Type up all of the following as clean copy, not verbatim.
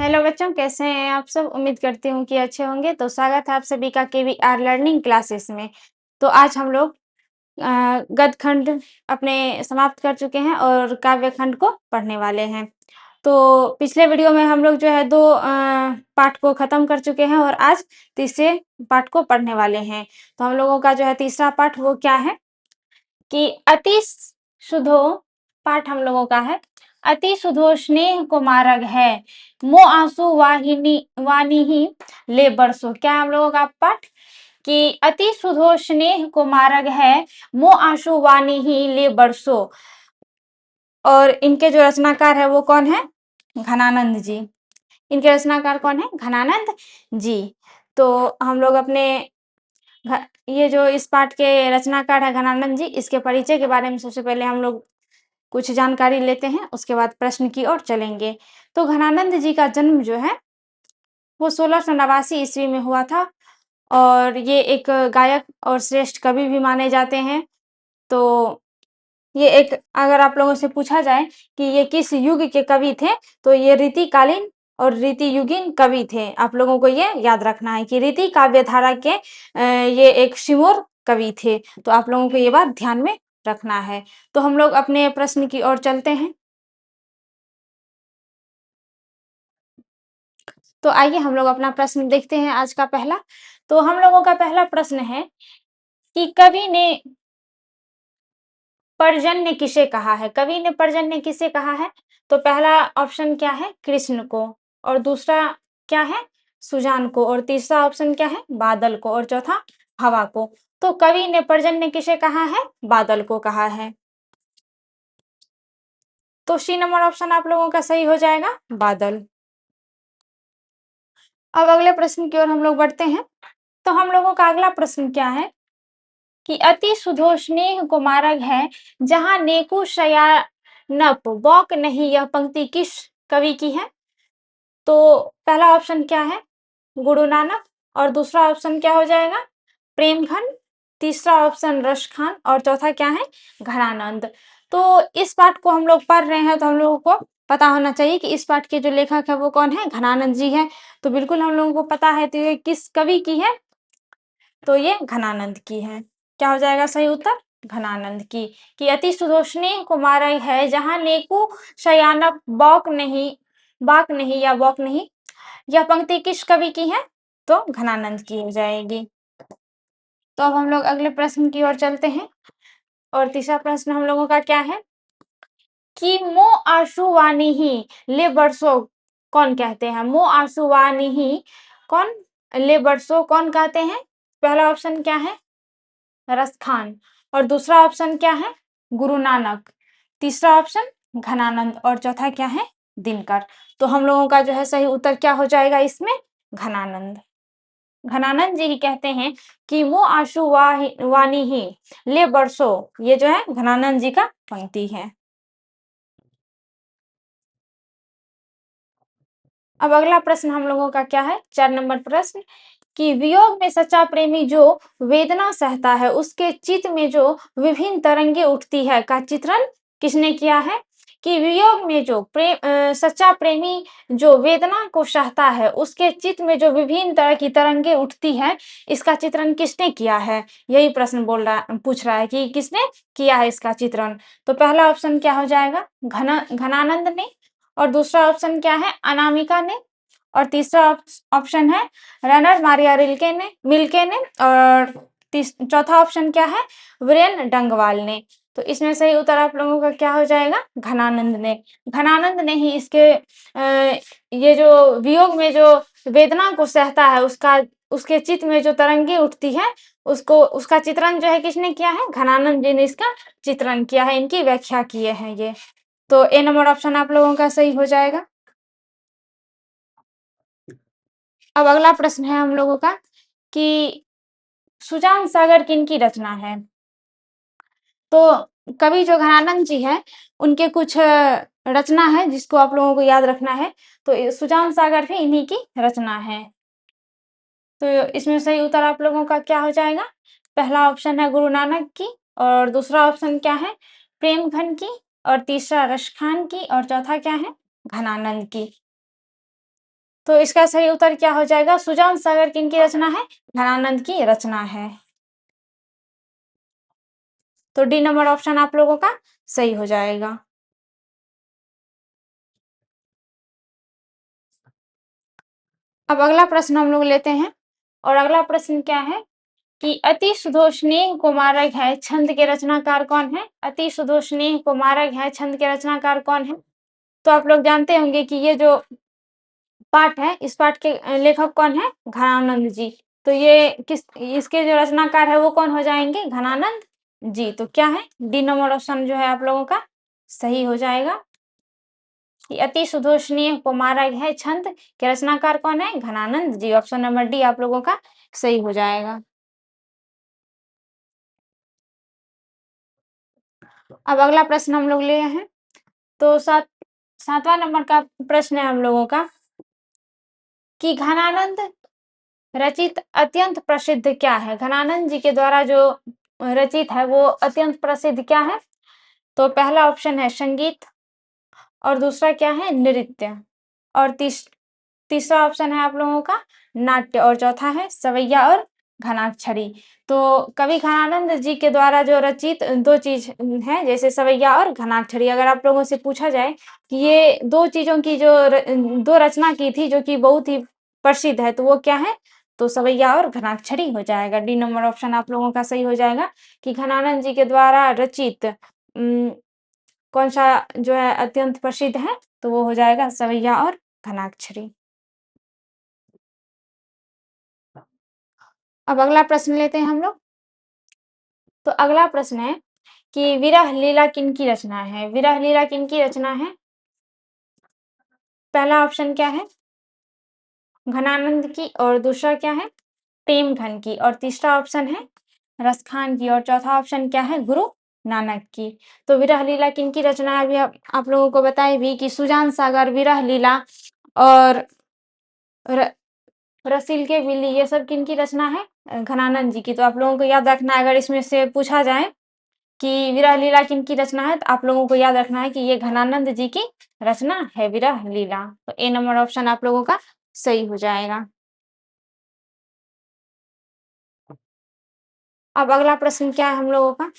Hello बच्चों, कैसे हैं आप सब? उम्मीद करती हूँ कि अच्छे होंगे। तो स्वागत है आप सभी का केवीआर लर्निंग क्लासेस में। तो आज हम लोग गद्य खंड अपने समाप्त कर चुके हैं और काव्य खंड को पढ़ने वाले हैं। तो पिछले वीडियो में हम लोग जो है 2 पाठ को खत्म कर चुके हैं और आज तीसरे पाठ को पढ़ने वाले हैं। तो हम लोगों का जो है तीसरा पाठ वो क्या है कि अति सुधो पाठ हम लोगों का है। अति सुधो स्नेह को मार्ग है, मो आंसू वाहिनी वानी ही ले बरसो। क्या है हम लोगों का पाठ कि अति सुधो स्नेह को मार्ग है, मो आंसू वानी ही ले बरसो। और इनके जो रचनाकार है वो कौन है? घनानंद जी। इनके रचनाकार कौन है? घनानंद जी। तो हम लोग अपने ये जो इस पाठ के रचनाकार है घनानंद जी, इसके परिचय के बारे में सबसे पहले हम लोग कुछ जानकारी लेते हैं, उसके बाद प्रश्न की ओर चलेंगे। तो घनानंद जी का जन्म जो है वो 1689 ईस्वी में हुआ था और ये एक गायक और श्रेष्ठ कवि भी माने जाते हैं। तो ये एक, अगर आप लोगों से पूछा जाए कि ये किस युग के कवि थे, तो ये रीतिकालीन और रीति युगीन कवि थे। आप लोगों को ये याद रखना है कि रीति काव्य धारा के ये एक सिमोर कवि थे। तो आप लोगों को ये बात ध्यान में रखना है। तो हम लोग अपने प्रश्न की ओर चलते हैं। तो आइए हम लोग अपना प्रश्न देखते हैं आज का पहला। तो हम लोगों का पहला प्रश्न है कि कवि ने पर्जन्य किसे कहा है? कवि ने पर्जन्य किसे कहा है? तो पहला ऑप्शन क्या है? कृष्ण को। और दूसरा क्या है? सुजान को। और तीसरा ऑप्शन क्या है? बादल को। और चौथा हवा को। तो कवि ने पर्जन्य किसे कहा है? बादल को कहा है। तो सी नंबर ऑप्शन आप लोगों का सही हो जाएगा, बादल। अब अगले प्रश्न की ओर हम लोग बढ़ते हैं। तो हम लोगों का अगला प्रश्न क्या है कि अति सुधो स्नेह को मार्ग है, जहां नेकु शयानप बौक नहीं। यह पंक्ति किस कवि की है? तो पहला ऑप्शन क्या है? गुरु नानक। और दूसरा ऑप्शन क्या हो जाएगा? प्रेमघन। तीसरा ऑप्शन रसखान। और चौथा क्या है? घनानंद। तो इस पाठ को हम लोग पढ़ रहे हैं तो हम लोगों को पता होना चाहिए कि इस पाठ के जो लेखक है वो कौन है? घनानंद जी है। तो बिल्कुल हम लोगों को पता है। तो ये किस कवि की है? तो ये घनानंद की है। क्या हो जाएगा सही उत्तर? घनानंद की। कि अति सुधोष्णी कुमार है, जहां नेकु शयानक बौक नहीं, बाक नहीं या बौक नहीं। यह पंक्ति किस कवि की है? तो घनानंद की हो जाएगी। तो अब हम लोग अगले प्रश्न की ओर चलते हैं। और तीसरा प्रश्न हम लोगों का क्या है कि मो आशु वानी ही ले बरसो कौन कहते हैं? मो आशु वानी ही कौन ले बरसो कौन कहते हैं? पहला ऑप्शन क्या है? रसखान। और दूसरा ऑप्शन क्या है? गुरु नानक। तीसरा ऑप्शन घनानंद। और चौथा क्या है? दिनकर। तो हम लोगों का जो है सही उत्तर क्या हो जाएगा इसमें? घनानंद। घनानंद जी ही कहते हैं कि वो आशु वानी ही ले बरसो। ये जो है घनानंद जी का पंक्ति है। अब अगला प्रश्न हम लोगों का क्या है? 4 नंबर प्रश्न कि वियोग में सच्चा प्रेमी जो वेदना सहता है, उसके चित्त में जो विभिन्न तरंगे उठती है, का चित्रण किसने किया है? कि वियोग में जो सच्चा प्रेमी जो वेदना को सहता है, उसके चित्त में जो विभिन्न तरह की तरंगे उठती है, इसका चित्रण किसने किया है? यही प्रश्न पूछ रहा है कि किसने किया है इसका चित्रण। तो पहला ऑप्शन क्या हो जाएगा? घनानंद ने। और दूसरा ऑप्शन क्या है? अनामिका ने। और तीसरा ऑप्शन है रनर मारिया मिल्के ने। और चौथा ऑप्शन क्या है? वीरेन डंगवाल ने। तो इसमें सही उत्तर आप लोगों का क्या हो जाएगा? घनानंद ने। घनानंद ने ही इसके ये जो वियोग में जो वेदना को सहता है, उसके चित्त में जो तरंगे उठती है, उसका चित्रण जो है किसने किया है? घनानंद जी ने इसका चित्रण किया है, इनकी व्याख्या किए हैं ये। तो ए नंबर ऑप्शन आप लोगों का सही हो जाएगा। अब अगला प्रश्न है हम लोगों का कि सुजान सागर किनकी रचना है? तो कवि जो घनानंद जी है, उनके कुछ रचना है जिसको आप लोगों को याद रखना है। तो सुजान सागर भी इन्हीं की रचना है। तो इसमें सही उत्तर आप लोगों का क्या हो जाएगा? पहला ऑप्शन है गुरु नानक की। और दूसरा ऑप्शन क्या है? प्रेमघन की। और तीसरा रसखान की। और चौथा क्या है? घनानंद की। तो इसका सही उत्तर क्या हो जाएगा? सुजान सागर किनकी रचना है? घनानंद की रचना है। तो डी नंबर ऑप्शन आप लोगों का सही हो जाएगा। अब अगला प्रश्न हम लोग लेते हैं और अगला प्रश्न क्या है कि अति सुधोष्णेय कुमारक है छंद के रचनाकार कौन है? अति सुधोष्णेय कुमारक है छंद के रचनाकार कौन है? तो आप लोग जानते होंगे कि ये जो पाठ है, इस पाठ के लेखक कौन है? घनानंद जी। तो ये किस इसके जो रचनाकार है वो कौन हो जाएंगे? घनानंद जी। तो क्या है? डी नंबर ऑप्शन जो है आप लोगों का सही हो जाएगा कि अति सुधोष्णीय कुमारक है छंद के रचनाकार कौन है? घनानंद जी। ऑप्शन नंबर डी आप लोगों का सही हो जाएगा। अब अगला प्रश्न हम लोग लिए हैं तो सातवां नंबर का प्रश्न है हम लोगों का कि घनानंद रचित अत्यंत प्रसिद्ध क्या है? घनानंद जी के द्वारा जो रचित है वो अत्यंत प्रसिद्ध क्या है? तो पहला ऑप्शन है संगीत और दूसरा क्या है? नृत्य और तीसरा ऑप्शन है आप लोगों का नाट्य और चौथा है सवैया और घनाक्षरी। तो कवि घनानंद जी के द्वारा जो रचित दो चीज है जैसे सवैया और घनाक्षरी, अगर आप लोगों से पूछा जाए कि ये दो चीजों की जो दो रचना की थी जो कि बहुत ही प्रसिद्ध है तो वो क्या है? तो सवैया और घनाक्षरी हो जाएगा। डी नंबर ऑप्शन आप लोगों का सही हो जाएगा कि घनानंद जी के द्वारा रचित कौन सा जो है अत्यंत प्रसिद्ध है? तो वो हो जाएगा सवैया और घनाक्षरी। अब अगला प्रश्न लेते हैं हम लोग। तो अगला प्रश्न है कि विरह लीला किनकी रचना है? विरह लीला किनकी रचना है? पहला ऑप्शन क्या है? घनानंद की और दूसरा क्या है? प्रेमघन की और तीसरा ऑप्शन है रसखान की और चौथा ऑप्शन क्या है? गुरु नानक की। तो विरह लीला किनकी रचना है? अभी आप लोगों को बताए भी कि सुजान सागर, विरह लीला और र, रसील के बिल्ली ये सब किनकी रचना है? घनानंद जी की। तो आप लोगों को याद रखना है अगर इसमें से पूछा जाए कि विरह लीला किनकी रचना है तो आप लोगों को याद रखना है कि ये घनानंद जी की रचना है विरह लीला। तो ए नंबर ऑप्शन आप लोगों का सही हो जाएगा। अब अगला प्रश्न क्या है हम लोगों का?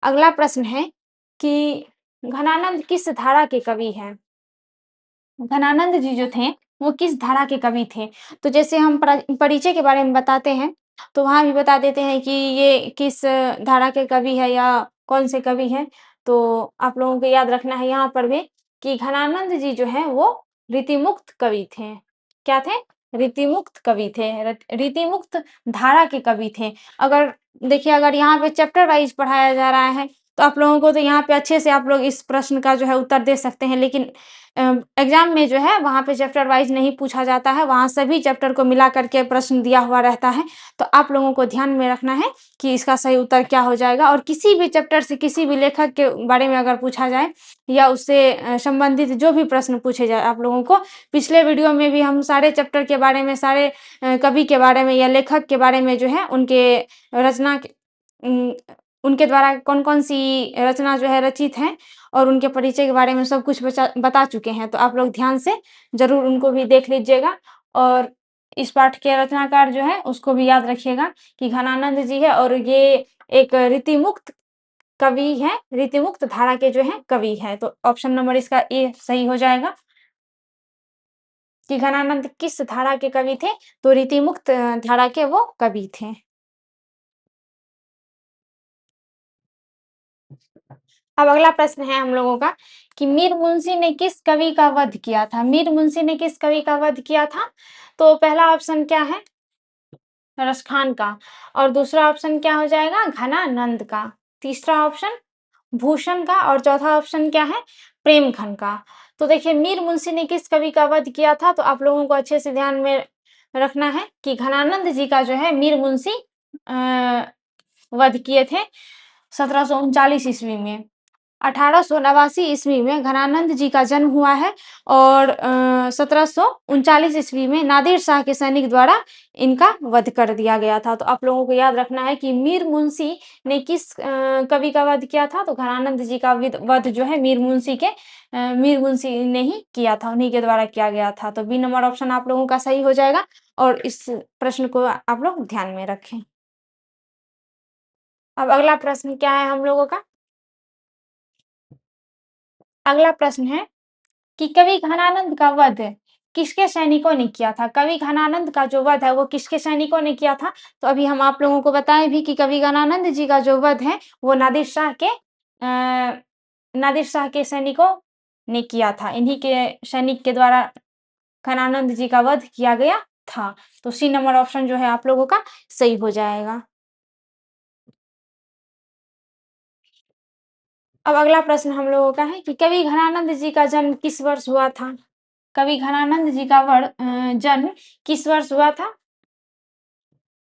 अगला प्रश्न है कि घनानंद किस धारा के कवि हैं? घनानंद जी जो थे वो किस धारा के कवि थे? तो जैसे हम परिचय के बारे में बताते हैं तो वहां भी बता देते हैं कि ये किस धारा के कवि है या कौन से कवि हैं। तो आप लोगों को याद रखना है यहाँ पर भी कि घनानंद जी जो है वो रीतिमुक्त कवि थे। क्या थे? रीतिमुक्त कवि थे। रीतिमुक्त धारा के कवि थे। अगर देखिए अगर यहाँ पे चैप्टर वाइज पढ़ाया जा रहा है तो आप लोगों को तो यहाँ पे अच्छे से आप लोग इस प्रश्न का जो है उत्तर दे सकते हैं, लेकिन एग्जाम में जो है वहाँ पे चैप्टर वाइज नहीं पूछा जाता है, वहाँ सभी चैप्टर को मिला करके प्रश्न दिया हुआ रहता है। तो आप लोगों को ध्यान में रखना है कि इसका सही उत्तर क्या हो जाएगा और किसी भी चैप्टर से किसी भी लेखक के बारे में अगर पूछा जाए या उससे संबंधित जो भी प्रश्न पूछे जाए आप लोगों को, पिछले वीडियो में भी हम सारे चैप्टर के बारे में, सारे कवि के बारे में या लेखक के बारे में जो है उनके रचना उनके द्वारा कौन कौन सी रचना जो है रचित है और उनके परिचय के बारे में सब कुछ बता चुके हैं। तो आप लोग ध्यान से जरूर उनको भी देख लीजिएगा और इस पाठ के रचनाकार जो है उसको भी याद रखिएगा कि घनानंद जी है और ये एक रीतिमुक्त कवि है, रीतिमुक्त धारा के जो है कवि है। तो ऑप्शन नंबर इसका ए सही हो जाएगा कि घनानंद किस धारा के कवि थे? तो रीतिमुक्त धारा के वो कवि थे। अब अगला प्रश्न है हम लोगों का कि मीर मुंशी ने किस कवि का वध किया था? मीर मुंशी ने किस कवि का वध किया था? तो पहला ऑप्शन क्या है? रसखान का और दूसरा ऑप्शन क्या हो जाएगा? घनानंद का। तीसरा ऑप्शन भूषण का और चौथा ऑप्शन क्या है? प्रेमखन का। तो देखिए मीर मुंशी ने किस कवि का वध किया था? तो आप लोगों को अच्छे से ध्यान में रखना है कि घनानंद जी का जो है मीर मुंशी वध किए थे 1739 ईस्वी में। 1889 ईस्वी में घनानंद जी का जन्म हुआ है और 1739 ईस्वी में नादिर शाह के सैनिक द्वारा इनका वध कर दिया गया था। तो आप लोगों को याद रखना है कि मीर मुंशी ने किस कवि का वध किया था? तो घनानंद जी का वध जो है मीर मुंशी ने ही किया था, उन्हीं के द्वारा किया गया था। तो बी नंबर ऑप्शन आप लोगों का सही हो जाएगा और इस प्रश्न को आप लोग ध्यान में रखें। अब अगला प्रश्न क्या है हम लोगों का? अगला प्रश्न है कि कवि घनानंद का वध किसके सैनिकों ने किया था? कवि घनानंद का जो वध है वो किसके सैनिकों ने किया था? तो अभी हम आप लोगों को बताएं भी कि कवि घनानंद जी का जो वध है वो नादिर शाह के सैनिकों ने किया था। इन्हीं के सैनिक के द्वारा घनानंद जी का वध किया गया था। तो सी नंबर ऑप्शन जो है आप लोगों का सही हो जाएगा। अब अगला प्रश्न हम लोगों का है कि कवि घनानंद जी का जन्म किस वर्ष हुआ था? कवि घनानंद जी का जन्म किस वर्ष हुआ था?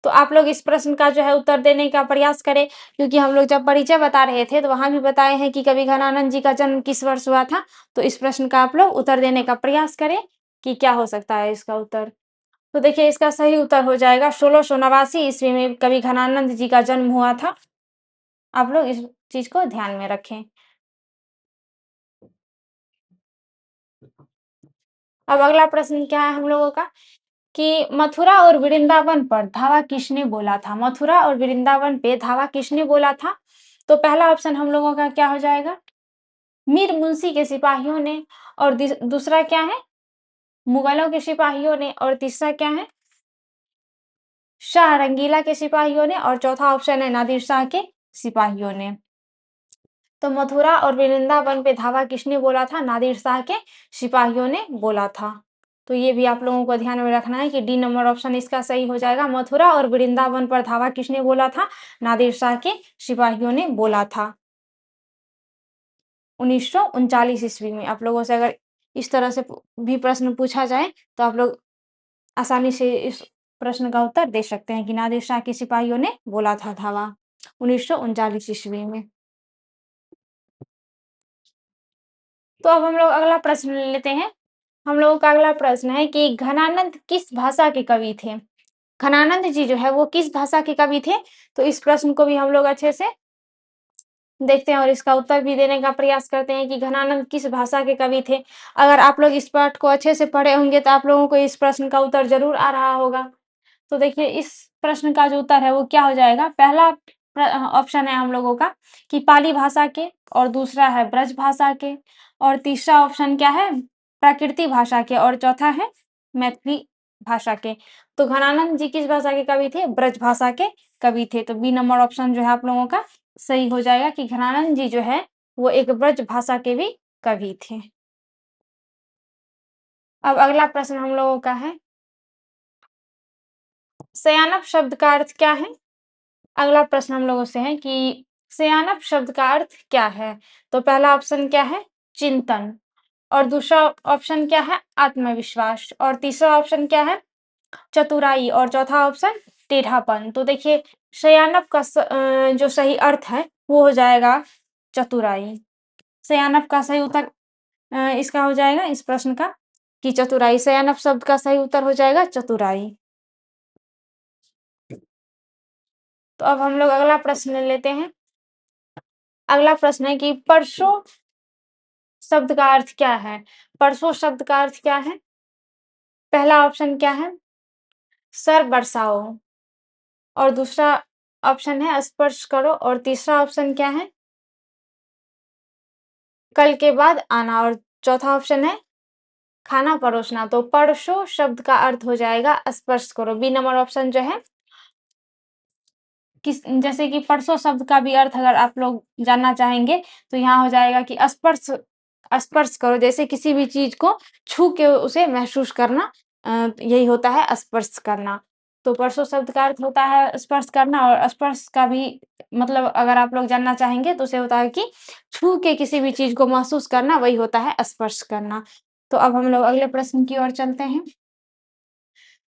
तो आप लोग इस प्रश्न का जो है उत्तर देने का प्रयास करें, क्योंकि हम लोग जब परिचय बता रहे थे तो वहां भी बताए हैं कि कवि घनानंद जी का जन्म किस वर्ष हुआ था। तो इस प्रश्न का आप लोग उत्तर देने का प्रयास करें कि क्या हो सकता है इसका उत्तर। तो देखिए इसका सही उत्तर हो जाएगा 1689 ईस्वी में कवि घनानंद जी का जन्म हुआ था। आप लोग इस चीज को ध्यान में रखें। अब अगला प्रश्न क्या है हम लोगों का कि मथुरा और वृंदावन पर धावा किसने बोला था? मथुरा और वृंदावन पे धावा किसने बोला था? तो पहला ऑप्शन हम लोगों का क्या हो जाएगा? मीर मुंशी के सिपाहियों ने। और दूसरा क्या है? मुगलों के सिपाहियों ने। और तीसरा क्या है? शाह रंगीला के सिपाहियों ने। और चौथा ऑप्शन है नादिर शाह के सिपाहियों ने। तो मथुरा और वृंदावन पे धावा किसने बोला था? नादिर शाह के सिपाहियों ने बोला था। तो ये भी आप लोगों को ध्यान में रखना है कि डी नंबर ऑप्शन इसका सही हो जाएगा। मथुरा और वृंदावन पर धावा किसने बोला था? नादिर शाह के सिपाहियों ने बोला था 1939 ईस्वी में। आप लोगों से अगर इस तरह से भी प्रश्न पूछा जाए तो आप लोग आसानी से इस प्रश्न का उत्तर दे सकते हैं कि नादिर शाह के सिपाहियों ने बोला था धावा 1939 ईस्वी में। तो अब हम लोग अगला प्रश्न ले लेते हैं। हम लोगों का अगला प्रश्न है कि घनानंद किस भाषा के कवि थे? घनानंद जी जो है वो किस भाषा के कवि थे? तो इस प्रश्न को भी हम लोग अच्छे से देखते हैं और इसका उत्तर भी देने का प्रयास करते हैं कि घनानंद किस भाषा के कवि थे। अगर आप लोग इस पाठ को अच्छे से पढ़े होंगे तो आप लोगों को इस प्रश्न का उत्तर जरूर आ रहा होगा। तो देखिए इस प्रश्न का जो उत्तर है वो क्या हो जाएगा? पहला ऑप्शन है हम लोगों का कि पाली भाषा के। और दूसरा है ब्रज भाषा के। और तीसरा ऑप्शन क्या है? प्राकृतिक भाषा के। और चौथा है मैथिली भाषा के। तो घनानंद जी किस भाषा के कवि थे? ब्रज भाषा के कवि थे। तो बी नंबर ऑप्शन जो है आप लोगों का सही हो जाएगा कि घनानंद जी जो है वो एक ब्रज भाषा के भी कवि थे। अब अगला प्रश्न हम लोगों का है सयानप शब्द का अर्थ क्या है? अगला प्रश्न हम लोगों से है कि सयानप शब्द का अर्थ क्या है? तो पहला ऑप्शन क्या है? चिंतन। और दूसरा ऑप्शन क्या है? आत्मविश्वास। और तीसरा ऑप्शन क्या है? चतुराई। और चौथा ऑप्शन टेढ़ापन। तो देखिए सयानप का जो सही अर्थ है वो हो जाएगा चतुराई। सयानप का सही उत्तर इसका हो जाएगा इस प्रश्न का कि चतुराई। सयानप शब्द का सही उत्तर हो जाएगा चतुराई। तो अब हम लोग अगला प्रश्न ले लेते हैं। अगला प्रश्न है कि परसों शब्द का अर्थ क्या है? परसों शब्द का अर्थ क्या है? पहला ऑप्शन क्या है? सर बरसाओ। और दूसरा ऑप्शन है स्पर्श करो। और तीसरा ऑप्शन क्या है? कल के बाद आना। और चौथा ऑप्शन है खाना परोसना। तो परसों शब्द का अर्थ हो जाएगा स्पर्श करो। बी नंबर ऑप्शन जो है किस जैसे कि परसों शब्द का भी अर्थ अगर आप लोग जानना चाहेंगे तो यहाँ हो जाएगा कि स्पर्श स्पर्श करो। जैसे किसी भी चीज को छू के उसे महसूस करना, यही होता है स्पर्श करना। तो परसों शब्द का अर्थ होता है स्पर्श करना। और स्पर्श का भी मतलब अगर आप लोग जानना चाहेंगे तो उसे होता है कि छू के किसी भी चीज को महसूस करना, वही होता है स्पर्श करना। तो अब हम लोग अगले प्रश्न की ओर चलते हैं।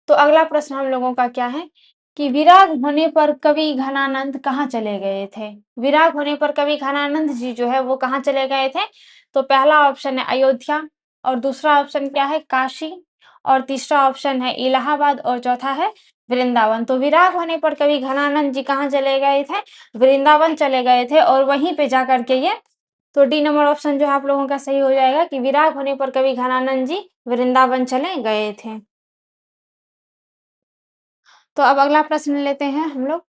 तो अगला प्रश्न हम लोगों का क्या है कि विराग होने पर कवि घनानंद कहाँ चले गए थे? विराग होने पर कवि घनानंद जी जो है वो कहाँ चले गए थे? तो पहला ऑप्शन है अयोध्या और दूसरा ऑप्शन क्या है? काशी और तीसरा ऑप्शन है इलाहाबाद और चौथा है वृंदावन। तो विराग होने पर कवि घनानंद जी कहाँ चले गए थे? वृंदावन चले गए थे और वहीं पे जाकर के ये तो डी नंबर ऑप्शन जो है आप लोगों का सही हो जाएगा कि विराग होने पर कवि घनानंद जी वृंदावन चले गए थे। तो अब अगला प्रश्न लेते हैं हम लोग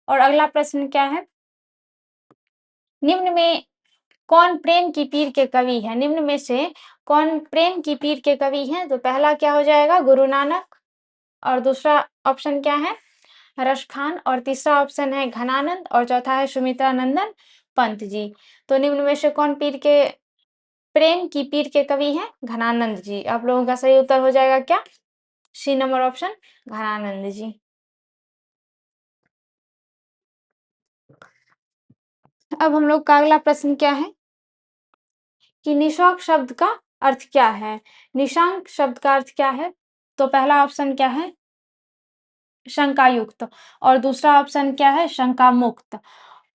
और अगला प्रश्न क्या है? निम्न में कौन प्रेम की पीर के कवि हैं? निम्न में से कौन प्रेम की पीर के कवि हैं? तो पहला क्या हो जाएगा? गुरु नानक और दूसरा ऑप्शन क्या है? रश खान और तीसरा ऑप्शन है घनानंद और चौथा है सुमित्रा नंदन पंत जी। तो निम्न में से कौन पीर के प्रेम की पीर के कवि हैं? घनानंद जी। आप लोगों का सही उत्तर हो जाएगा क्या? सी नंबर ऑप्शन घनानंद जी। अब हम लोग का अगला प्रश्न क्या है कि निशांक शब्द का अर्थ क्या है? निशांक शब्द का अर्थ क्या है? तो पहला ऑप्शन क्या है? शंकायुक्त और दूसरा ऑप्शन क्या है? शंका मुक्त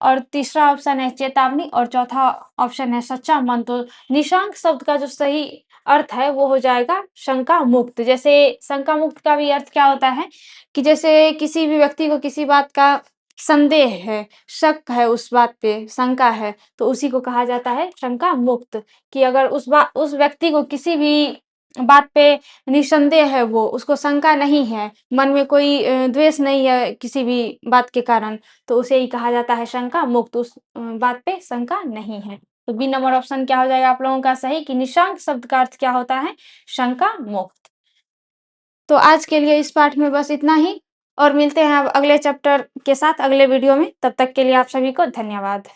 और तीसरा ऑप्शन है चेतावनी और चौथा ऑप्शन है सच्चा मन। तो निशांक शब्द का जो सही अर्थ है वो हो जाएगा शंका मुक्त। जैसे शंका मुक्त का भी अर्थ क्या होता है कि जैसे किसी भी व्यक्ति को किसी बात का संदेह है, शक है, उस बात पे शंका है, तो उसी को कहा जाता है शंका मुक्त। कि अगर उस व्यक्ति को किसी भी बात पे निसंदेह है, वो उसको शंका नहीं है, मन में कोई द्वेष नहीं है किसी भी बात के कारण, तो उसे ही कहा जाता है शंका मुक्त। उस बात पे शंका नहीं है। तो बी नंबर ऑप्शन क्या हो जाएगा आप लोगों का सही कि निशांक शब्द का अर्थ क्या होता है? शंका मुक्त। तो आज के लिए इस पाठ में बस इतना ही और मिलते हैं अब अगले चैप्टर के साथ अगले वीडियो में। तब तक के लिए आप सभी को धन्यवाद।